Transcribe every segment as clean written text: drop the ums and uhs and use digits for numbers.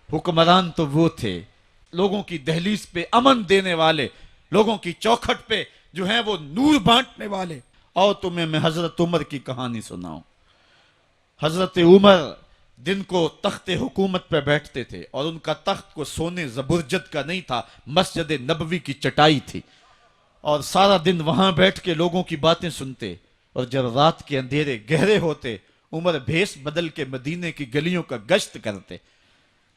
हुक्मरान तो वो थे, लोगों की दहलीज पे अमन देने वाले, लोगों की चौखट पे जो है वो नूर बांटने वाले। और तुम्हें मैं हजरत उमर की कहानी सुनाऊं। हजरत उमर दिन को तख्त हुकूमत पे बैठते थे और उनका तख्त को सोने जबरजद का नहीं था, मस्जिद नबवी की चटाई थी, और सारा दिन वहां बैठ के लोगों की बातें सुनते। और जब रात के अंधेरे गहरे होते, उमर भेष बदल के मदीने की गलियों का गश्त करते।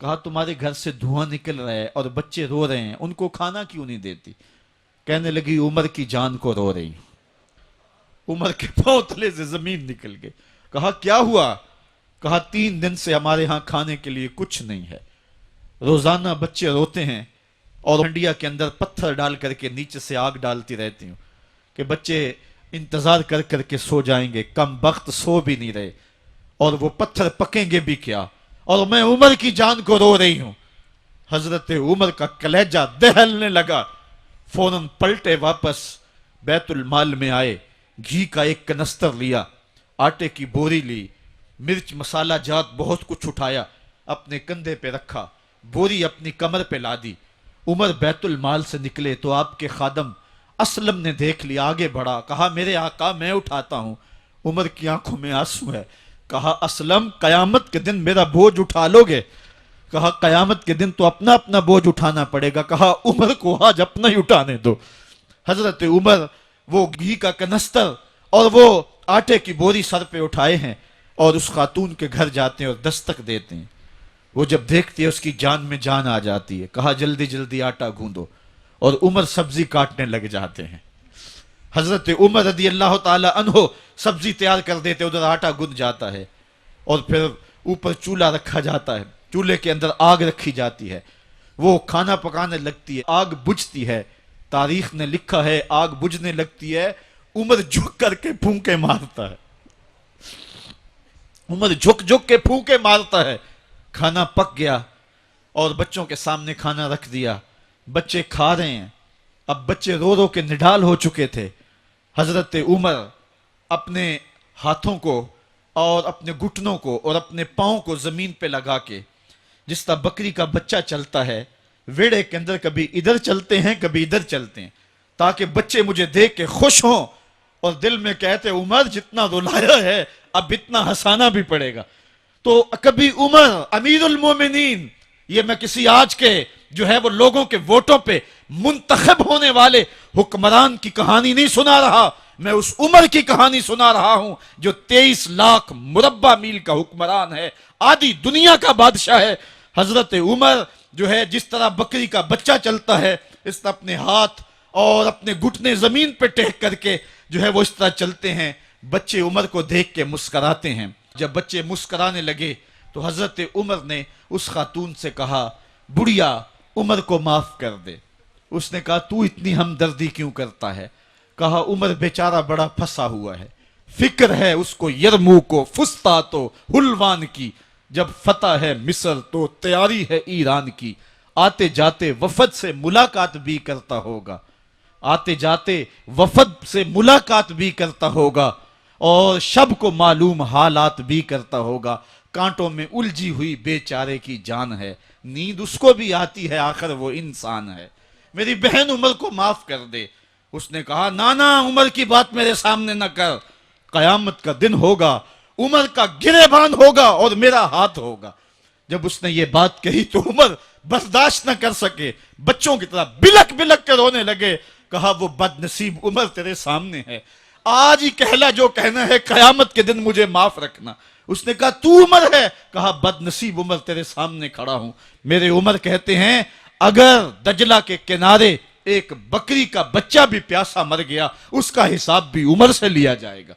कहा तुम्हारे घर से धुआं निकल रहा है और बच्चे रो रहे हैं, उनको खाना क्यों नहीं देती? कहने लगी उमर की जान को रो रही हूं। उमर के पांव तले से जमीन निकल गई। कहा क्या हुआ? कहा 3 दिन से हमारे यहां खाने के लिए कुछ नहीं है। रोजाना बच्चे रोते हैं और हंडिया के अंदर पत्थर डाल करके नीचे से आग डालती रहती हूं कि बच्चे इंतजार कर करके सो जाएंगे। कम वक्त सो भी नहीं रहे और वो पत्थर पकेंगे भी क्या, और मैं उमर की जान को रो रही हूं। हजरत उमर का कलेजा दहलने लगा। फौरन पलटे, वापस बैतुल माल में आए, घी का एक कनस्तर लिया, आटे की बोरी ली, मिर्च मसाला जात बहुत कुछ उठाया, अपने कंधे पे रखा, बोरी अपनी कमर पे ला दी। उमर बैतुल माल से निकले तो आपके खादम असलम ने देख लिया, आगे बढ़ा, कहा मेरे आका मैं उठाता हूं। उमर की आंखों में आंसू है। कहा असलम कयामत के दिन मेरा बोझ उठा लोगे? कहा कयामत के दिन तो अपना अपना बोझ उठाना पड़ेगा। कहा उमर को आज अपना ही उठाने दो। हजरत उमर वो घी का कनस्तर और वो आटे की बोरी सर पे उठाए हैं और उस खातून के घर जाते हैं और दस्तक देते हैं। वो जब देखती है उसकी जान में जान आ जाती है। कहा जल्दी जल्दी आटा गूंदो, और उमर सब्जी काटने लग जाते हैं। हजरत उमर रदी अल्लाह ताला अन्हो सब्जी तैयार कर देते, उधर आटा गुंद जाता है और फिर ऊपर चूल्हा रखा जाता है, चूल्हे के अंदर आग रखी जाती है, वो खाना पकाने लगती है, आग बुझती है। तारीख ने लिखा है आग बुझने लगती है, उमर झुक करके फूंके मारता है। उमर झुक झुक के फूंके मारता है। खाना पक गया और बच्चों के सामने खाना रख दिया, बच्चे खा रहे हैं। अब बच्चे रो रो के निढाल हो चुके थे। हजरत उमर अपने हाथों को और अपने घुटनों को और अपने पांव को जमीन पे लगा के, जिस तरह बकरी का बच्चा चलता है, वेड़े के अंदर कभी इधर चलते हैं कभी इधर चलते हैं, ताकि बच्चे मुझे देख के खुश हों और दिल में कहते उमर जितना रुलाया है अब इतना हंसाना भी पड़ेगा। तो कभी उमर अमीरुल मोमिनीन, ये मैं किसी आज के जो है वो लोगों के वोटों पे मुंतखब होने वाले हुक्मरान की कहानी नहीं सुना रहा, मैं उस उमर की कहानी सुना रहा हूं जो 23 लाख मुरब्बा मील का हुक्मरान है, आधी दुनिया का बादशाह है। हजरत उमर जो है जिस तरह बकरी का बच्चा चलता है, इस तरह अपने हाथ और अपने घुटने जमीन पे टेक करके जो है वो इस तरह चलते हैं। बच्चे उमर को देख के मुस्कुराते हैं। जब बच्चे मुस्कुराने लगे तो हजरत उमर ने उस खातून से कहा बुढ़िया उमर को माफ कर दे। उसने कहा तू इतनी हमदर्दी क्यों करता है? कहा उमर बेचारा बड़ा फंसा हुआ है, फिक्र है उसको यरमूक को फुस्तात तो हुलवान की, जब फतह है मिस्र तो तैयारी है ईरान की। आते जाते वफद से मुलाकात भी करता होगा, आते जाते वफद से मुलाकात भी करता होगा, और शब को मालूम हालात भी करता होगा। कांटों में उलझी हुई बेचारे की जान है, नींद उसको भी आती है, आखिर वो इंसान है। मेरी बहन उमर को माफ कर दे। उसने कहा नाना उमर की बात मेरे सामने न कर, कयामत का दिन होगा, उमर का गिरेबान होगा और मेरा हाथ होगा। जब उसने ये बात कही तो उमर बर्दाश्त न कर सके, बच्चों की तरह बिलक बिलक के रोने लगे। कहा वो बदनसीब उमर तेरे सामने है, आज ही कहला जो कहना है, कयामत के दिन मुझे माफ रखना। उसने कहा तू उमर है? कहा बदनसीब उमर तेरे सामने खड़ा हूं। मेरे उमर कहते हैं अगर दजला के किनारे एक बकरी का बच्चा भी प्यासा मर गया, उसका हिसाब भी उमर से लिया जाएगा।